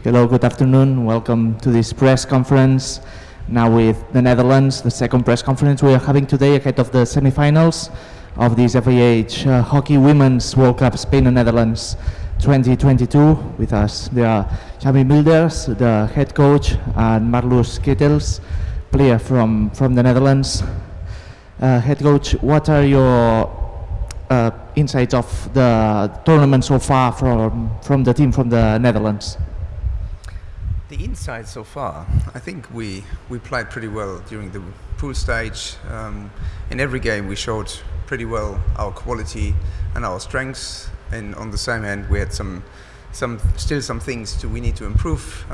Hello, good afternoon. Welcome to this press conference. Now with the Netherlands, the second press conference we are having today ahead of the semi-finals of this FIH Hockey Women's World Cup Spain and Netherlands 2022. With us there are Xavi Milders, the head coach, and Marloes Kettels, player from the Netherlands. Head coach, what are your insights of the tournament so far from the team from the Netherlands? The insight so far, I think we played pretty well during the pool stage. In every game we showed pretty well our quality and our strengths, and on the same hand we had still some things we need to improve,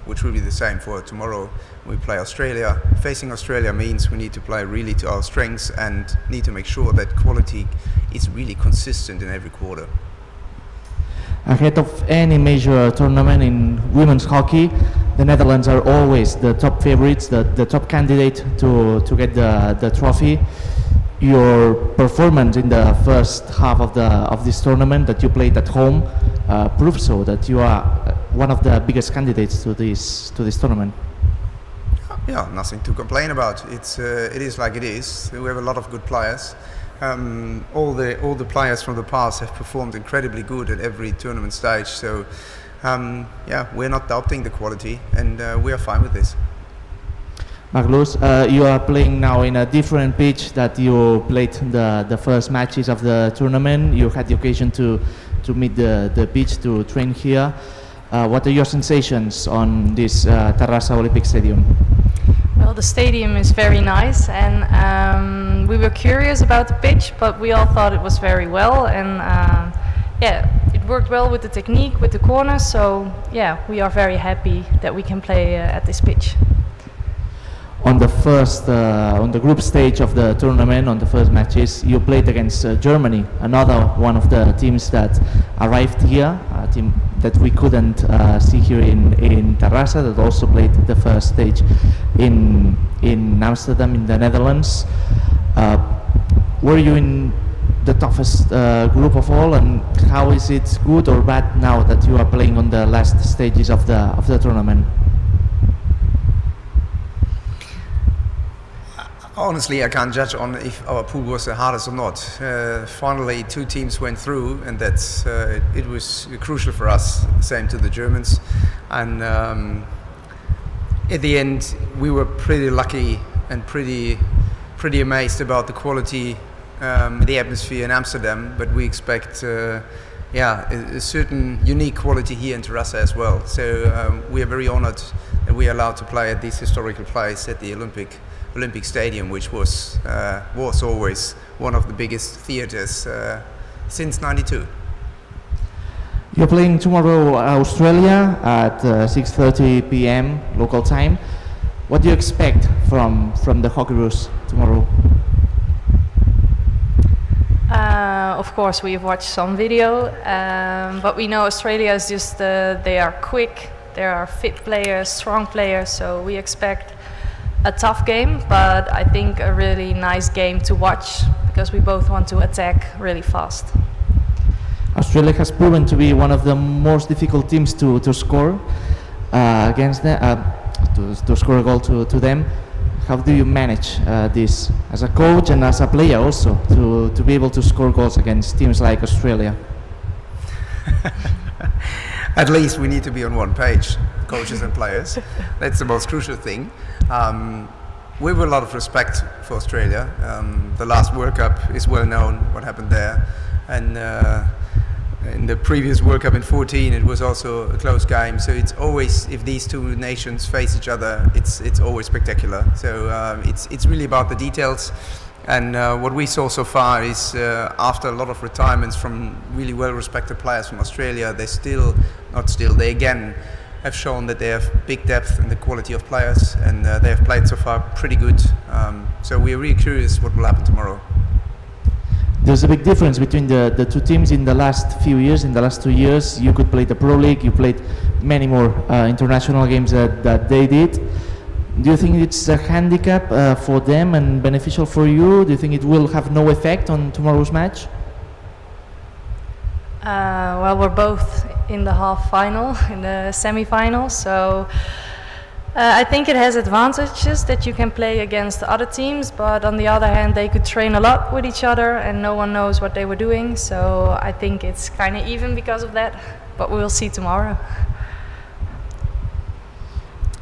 which will be the same for tomorrow. We play Australia. Facing Australia means we need to play really to our strengths and need to make sure that quality is really consistent in every quarter. Ahead of any major tournament in women's hockey, the Netherlands are always the top favorites, the top candidate to get the trophy. Your performance in the first half of this tournament that you played at home proves so that you are one of the biggest candidates to this tournament. Yeah, nothing to complain about. It is like it is. We have a lot of good players. All the players from the past have performed incredibly good at every tournament stage. So, yeah, we're not doubting the quality, and we are fine with this. Marloes, you are playing now in a different pitch that you played the first matches of the tournament. You had the occasion to meet the pitch, to train here. What are your sensations on this Terrassa Olympic Stadium? Well, the stadium is very nice, and we were curious about the pitch, but we all thought it was very well, and yeah, it worked well with the technique, with the corners, so yeah, we are very happy that we can play at this pitch. On the group stage of the tournament, on the first matches, you played against Germany, another one of the teams that arrived here, a team that we couldn't see here in Terrassa, that also played the first stage in Amsterdam, in the Netherlands. Were you in the toughest group of all, and how is it good or bad now that you are playing on the last stages of the tournament? Honestly, I can't judge on if our pool was the hardest or not. Finally, two teams went through, and it was crucial for us. Same to the Germans, and at the end, we were pretty lucky and pretty amazed about the quality, the atmosphere in Amsterdam. But we expect, a certain unique quality here in Terrassa as well. So we are very honoured that we are allowed to play at this historical place at the Olympic Stadium, which was always one of the biggest theatres since '92. You're playing tomorrow Australia at 6:30 p.m. local time. What do you expect from the Hockeyroos tomorrow? Of course, we've watched some video, but we know Australia is just, they are quick, they are fit players, strong players, so we expect a tough game, but I think a really nice game to watch because we both want to attack really fast. Australia has proven to be one of the most difficult teams to score against them, to score a goal to them. How do you manage this as a coach and as a player also to be able to score goals against teams like Australia? At least we need to be on one page, coaches and players. That's the most crucial thing. We have a lot of respect for Australia. The last World Cup is well known what happened there, and in the previous World Cup in 2014 it was also a close game. So it's always, if these two nations face each other, it's always spectacular. So it's really about the details. And what we saw so far is after a lot of retirements from really well-respected players from Australia, they again have shown that they have big depth in the quality of players, and they have played so far pretty good. So we're really curious what will happen tomorrow. There's a big difference between the two teams in the last few years. In the last 2 years, you could play the Pro League, you played many more international games that they did. Do you think it's a handicap for them and beneficial for you? Do you think it will have no effect on tomorrow's match? Well, we're both in the half final, in the semi-final. So I think it has advantages that you can play against other teams, but on the other hand, they could train a lot with each other and no one knows what they were doing. So I think it's kind of even because of that, but we'll see tomorrow.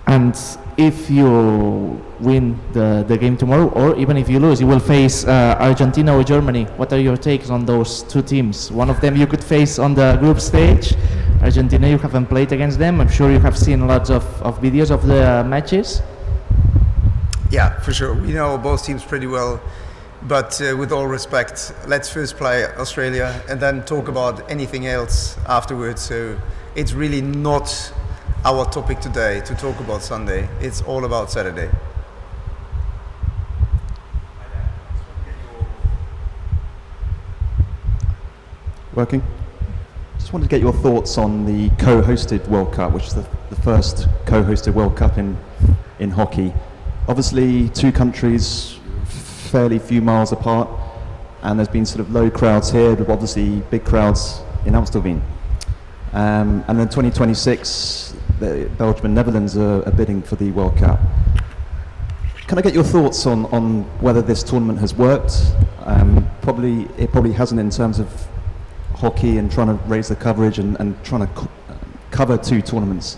And if you win the game tomorrow, or even if you lose, you will face Argentina or Germany. What are your takes on those two teams? One of them you could face on the group stage. Argentina, you haven't played against them. I'm sure you have seen lots of videos of the matches. Yeah, for sure. We know both teams pretty well. But with all respect, let's first play Australia and then talk about anything else afterwards. So it's really not our topic today to talk about Sunday. It's all about Saturday. Working? Just wanted to get your thoughts on the co-hosted World Cup, which is the first co-hosted World Cup in hockey. Obviously, two countries fairly few miles apart, and there's been sort of low crowds here, but obviously big crowds in Amstelveen. And then 2026, Belgium and Netherlands are bidding for the World Cup. Can I get your thoughts on whether this tournament has worked? It probably hasn't in terms of hockey and trying to raise the coverage and trying to cover two tournaments.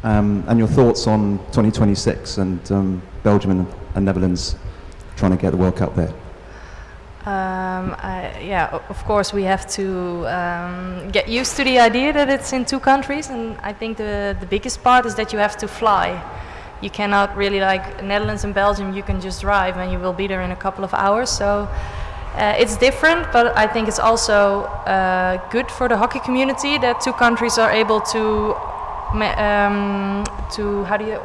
And your thoughts on 2026 and Belgium and Netherlands trying to get the World Cup there? Yeah, of course we have to get used to the idea that it's in two countries, and I think the biggest part is that you have to fly. You cannot really, like Netherlands and Belgium, you can just drive and you will be there in a couple of hours. So it's different, but I think it's also good for the hockey community that two countries are able to how do you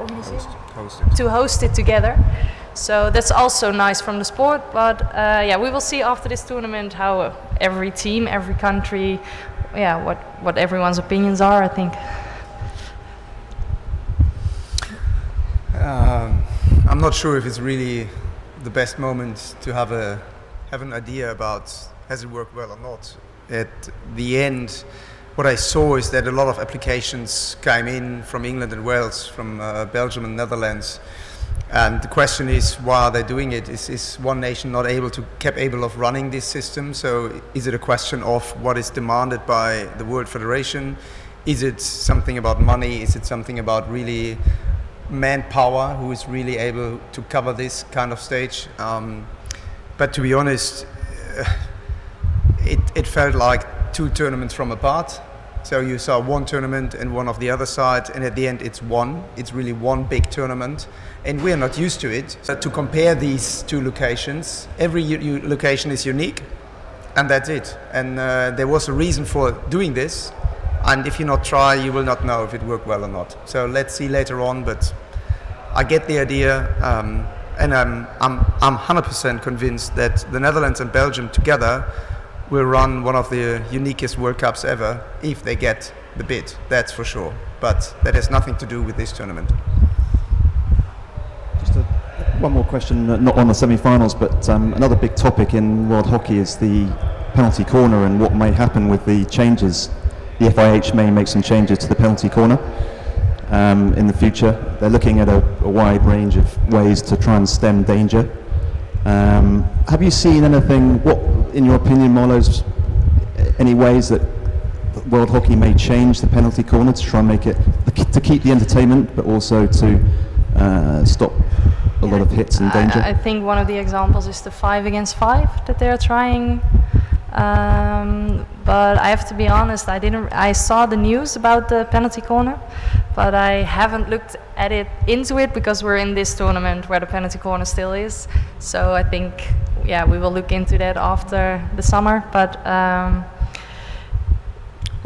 to host it together. So that's also nice from the sport, but yeah, we will see after this tournament how every team, every country, yeah, what everyone's opinions are, I think. I'm not sure if it's really the best moment to have an idea about has it worked well or not. At the end, what I saw is that a lot of applications came in from England and Wales, from Belgium and Netherlands. And the question is, why are they doing it? Is one nation not capable of running this system? So is it a question of what is demanded by the World Federation? Is it something about money? Is it something about really manpower who is really able to cover this kind of stage? But to be honest, it felt like two tournaments from apart. So you saw one tournament and one of the other side, and at the end it's really one big tournament. And we're not used to it. So to compare these two locations, every location is unique, and that's it. And there was a reason for doing this, and if you not try, you will not know if it worked well or not. So let's see later on, but I get the idea, and I'm 100% convinced that the Netherlands and Belgium together will run one of the uniquest World Cups ever if they get the bid, that's for sure. But that has nothing to do with this tournament. One more question, not on the semi-finals, but another big topic in world hockey is the penalty corner and what may happen with the changes. The FIH may make some changes to the penalty corner in the future. They're looking at a wide range of ways to try and stem danger. Have you seen anything, what, in your opinion, Marloes, any ways that world hockey may change the penalty corner to try and make it, to keep the entertainment, but also to stop a lot of hits and danger? I think one of the examples is the 5 against 5 that they're trying. But I have to be honest, I saw the news about the penalty corner, but I haven't looked into it because we're in this tournament where the penalty corner still is. So I think, yeah, we will look into that after the summer. But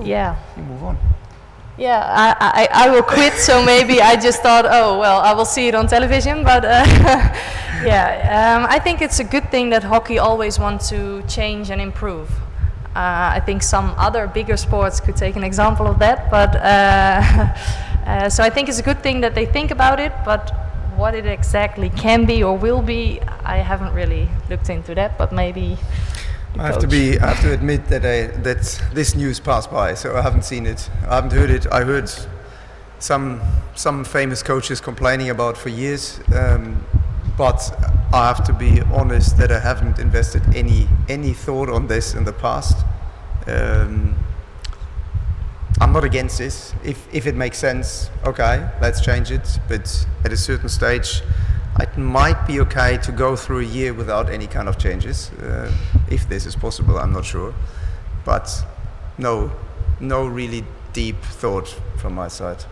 yeah. You move on. Yeah, I will quit, so maybe I just thought, oh, well, I will see it on television, but yeah, I think it's a good thing that hockey always wants to change and improve. I think some other bigger sports could take an example of that, but so I think it's a good thing that they think about it, but what it exactly can be or will be, I haven't really looked into that, but maybe... I have to admit that that this news passed by, so I haven't seen it. I haven't heard it. I heard some famous coaches complaining about for years, but I have to be honest that I haven't invested any thought on this in the past. I'm not against this. If it makes sense, okay, let's change it. But at a certain stage, it might be okay to go through a year without any kind of changes. If this is possible, I'm not sure. But no really deep thought from my side.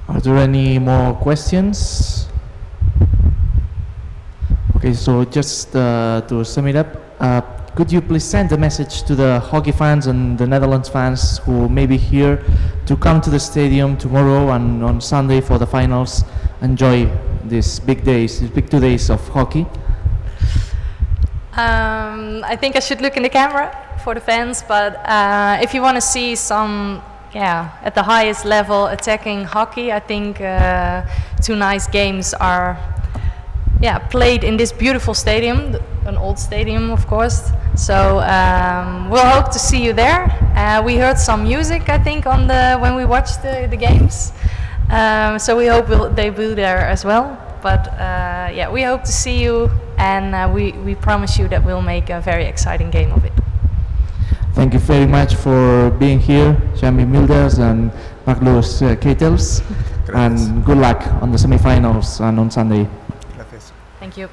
Are there any more questions? Okay, so just to sum it up, could you please send a message to the hockey fans and the Netherlands fans who may be here to come to the stadium tomorrow and on Sunday for the finals, enjoy these big days, these big 2 days of hockey? I think I should look in the camera for the fans, but if you want to see some, at the highest level attacking hockey, I think 2 nice games are played in this beautiful stadium, an old stadium of course. So we'll hope to see you there. We heard some music, I think, when we watched the games. So we hope they will be there as well. But we hope to see you, and we promise you that we'll make a very exciting game of it. Thank you very much for being here, Jamie Milders and Magnus Ketels, and good luck on the semi-finals and on Sunday. Gracias. Thank you.